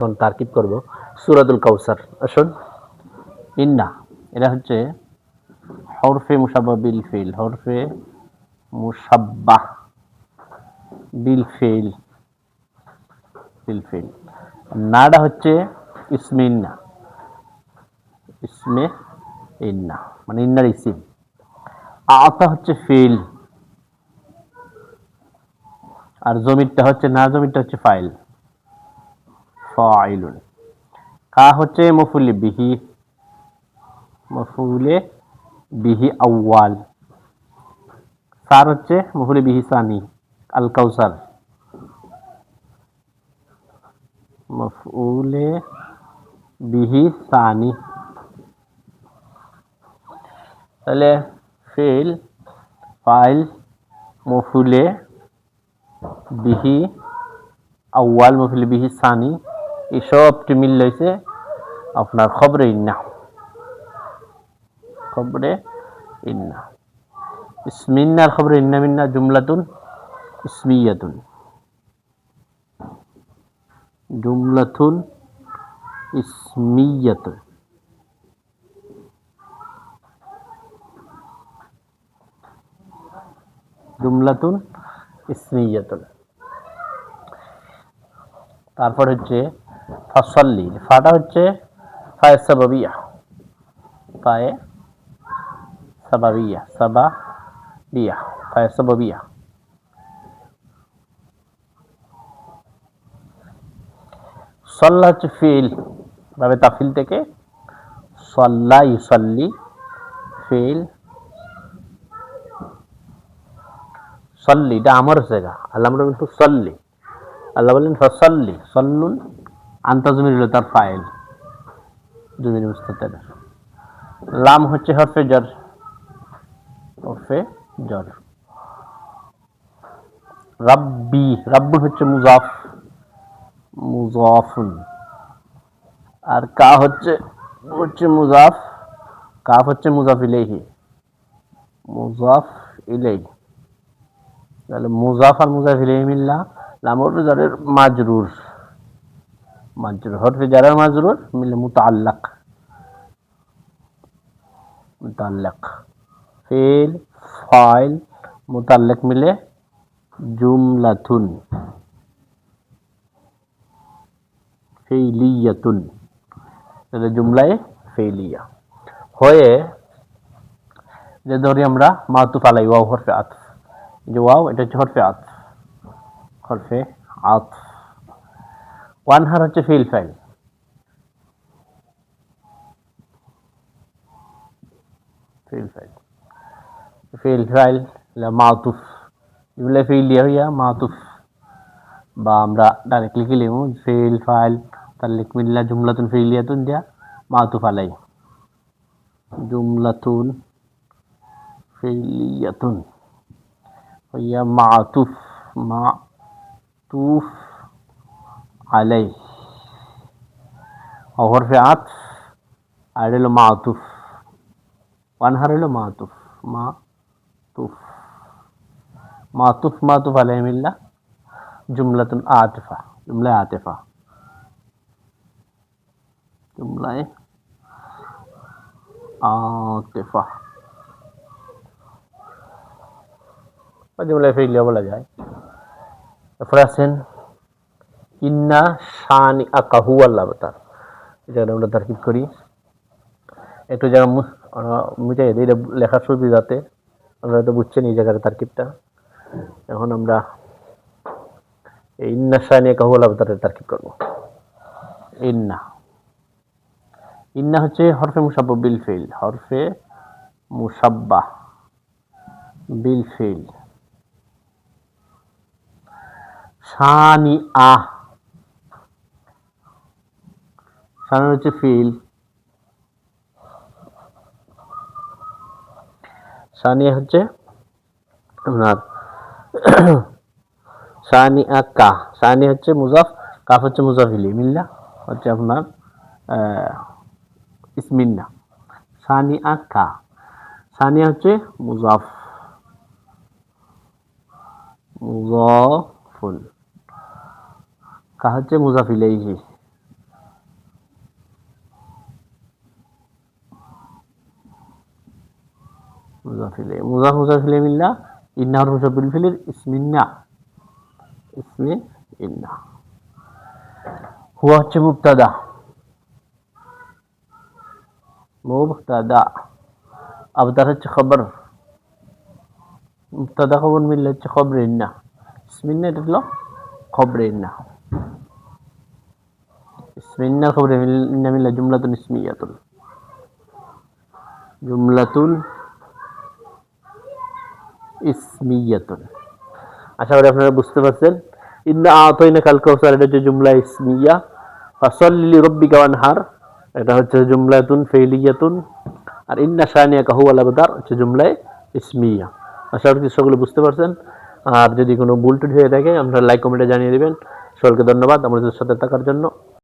এখন তারকিব করব সূরাতুল কাউসার। আসুন, ইন্না এটা হচ্ছে হরফে মুশাব্বাহ বিল ফিল, হরফে মুশাব্বাহ বিল ফিল, বিল ফিল। নাটা হচ্ছে ইসমে ইন্না, ইসমে ইন্না মানে ইন্নার ইসিম। আতা হচ্ছে ফিল, আর জমিরটা হচ্ছে না, জমিরটা হচ্ছে ফাইল, ফাইলুন। কা হচ্ছে মফুলে বিহি, মফুলে বিহি আউয়াল। সার হচ্ছে মফুলে বিহি সানি, আল কাউসার, মফুলে বিহি সানি। তাহলে ফিল, ফাইল, মফুলে বিহি আউয়াল, মফুলে বিহি সানি, এই সবটি মিল হয়েছে আপনার খবরে ইন্না, খবরে ইন্না। ইসমিন্নার খবরে ইন্না মিন্না জুমলাতুন ইসমিয়াতুন, জুমলাতুন ইসমিয়াতুন। জুমলাতুন ইসমিয়াতুন। তারপর হচ্ছে ফাসাল্লি, ফাটা হচ্ছে ফায়ে সাবাবিয়া, ফায়ে সাবাবিয়া, সাবাবিয়া, ফায়ে সাবাবিয়া। সল্লা হচ্ছে ফিল, ভাবে তাফিল থেকে সল্লা ইউসাল্লি, ফিল। সল্লি এটা আমর জায়গা, আল্লাহ আমরা কিন্তু সল্লি, আল্লাহ বললেন ফসল্লি, সল্লুন আনতা জমির হলো তার ফাইল, জমির মুস্তাতির। লাম হচ্ছে হরফে জর, হরফে জর। রাব্বি, রাব্বুন হচ্ছে মুজাফ, মুজাফুন। আর কা হচ্ছে হচ্ছে মুজাফ, কাফ হচ্ছে মুজাফ ইলাইহি, মুজাফ ইলাইহি। তাহলে মুজাফ আর মুজাফ ইলাইহি মিল্লা লামর জারের মাজরুর, মাজরুর হরফে জারের মাজরুর মিলে মুতাআল্লাক, মুতাআল্লাক। ফিল, ফাইল, মুতাআল্লাক মিলে জুমলাতুন ফেইলিয়াতুন, তাহলে জুমলায় ফেইলিয়া হয়ে যে ধরি আমরা মাতুফ আলাই ওয়াও হরফে আতফ, যে ওয়াও এটা হচ্ছে হরফে আতফ, হরফে আতফ। ওয়ানহার হচ্ছে ফিল ফাইল, ফিল ফাইল, ফিল ফাইল মাতুফ, এগুলো ফেইলিয়া হইয়া মাতুফ, বা আমরা ডাইরেক্টলি কি লিখব ফিল ফাইল তার লিখ মিল্লা জুমলাতুন ফেইলিয়াতুন দিয়া মাতুফ আলাই, জুমলাতুন ফেইলিয়াতুন হইয়া মাতুফ, মাতুফ আলাই। হরফে আতফ আর হলো মাতুফ, ওয়ানহার হলো মাতুফ, মাতুফ, মাতুফ মাতুফ আলাই মিল্লা জুমলাতুন আতিফা, জুমলা আতিফা, জুমলায় আতিফা বা জুমলায় ফেইলিয়া বলা যায়। তারপরে আছেন ইন্না শানি আকাহু আল্লাহ তার, এটা আমরা তারকিব করি একটু জায়গা মুছে এটা লেখার সুবিধাতে, আপনারা তো বুঝছেন এই জায়গার তারকিবটা। এখন আমরা ইন্না শানি আকাহু আল্লাহ তার তারকিব করব। ইন্না, ইন্না হচ্ছে হরফে মুশাব্বাহ বিল ফিল, হরফে মুশাব্বাহ বিল ফিল। শানি আহ, শানি হচ্ছে ফিল, শানি হচ্ছে আপনার শানি আকা, শানি হচ্ছে মুজাফ, কাফ হচ্ছে মুজাফ ইলাইহি মিল্লা হচ্ছে আপনার ইসমিন্না। শানি আকা, শানি হচ্ছে মুজাফ, মুজাফুন, কা হচ্ছে মুজাফ ইলাইহি, মুজাফিলে মুজাফ মুজাফিলে মিল্লা ইন্না হরফ মুজাফিল ফিলের ইসমিন্না ইসমি ইন্না হুয়া হচ্ছে মুবতাদা মুবতাদা আবতার হচ্ছে খবর মুবতাদা খবর মিললে হচ্ছে খবরে ইন্না ইসমিন্না এটা হলো খবরে ইন্না ইসমিন্না খবরে ইন্না মিললে জুমলাতুন ইসমিয়াতুন জুমলাতুন ইসমিয়াতুন আশা করি আপনারা বুঝতে পারছেন ইন্না আতাইনা কাল কাউসার এটা হচ্ছে জুমলা ইসমিয়া ফাসাল্লি লিরাব্বিকা ওয়ানহার এটা হচ্ছে জুমলাতুন ফিলিয়াতুন আর ইন্না শানিয়াকা হুয়াল আবতার হচ্ছে জুমলা ইসমিয়া আশা করি সকলে বুঝতে পারছেন আর যদি কোনো ভুল টুটি হয়ে থাকে আপনারা লাইক কমেন্টে জানিয়ে দিবেন সকলকে ধন্যবাদ আমাদের সাথে থাকার জন্য